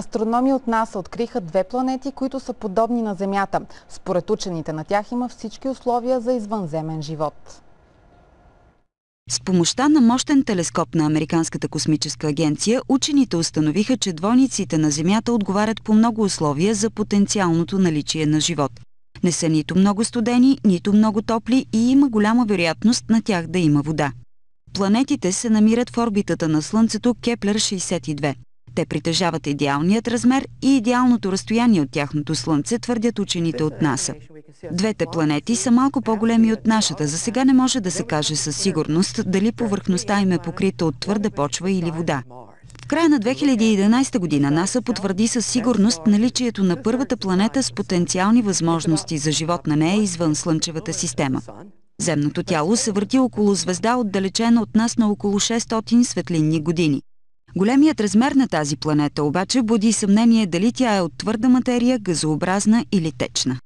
Астрономи от НАСА откриха две планети, които са подобни на Земята. Според учените на тях има всички условия за извънземен живот. С помощта на мощен телескоп на Американската космическа агенция, учените установиха, че двойниците на Земята отговарят по много условия за потенциалното наличие на живот. Не са нито много студени, нито много топли и има голяма вероятност на тях да има вода. Планетите се намират в орбитата на Слънцето Кеплер-62. Те притежават идеалният размер и идеалното разстояние от тяхното Слънце, твърдят учените от НАСА. Двете планети са малко по-големи от нашата. За сега не може да се каже със сигурност дали повърхността им е покрита от твърда почва или вода. В края на 2011 година НАСА потвърди със сигурност наличието на първата планета с потенциални възможности за живот на нея извън Слънчевата система. Земното тяло се върти около звезда, отдалечена от нас на около 600 светлинни години. Големият размер на тази планета обаче буди съмнение дали тя е от твърда материя, газообразна или течна.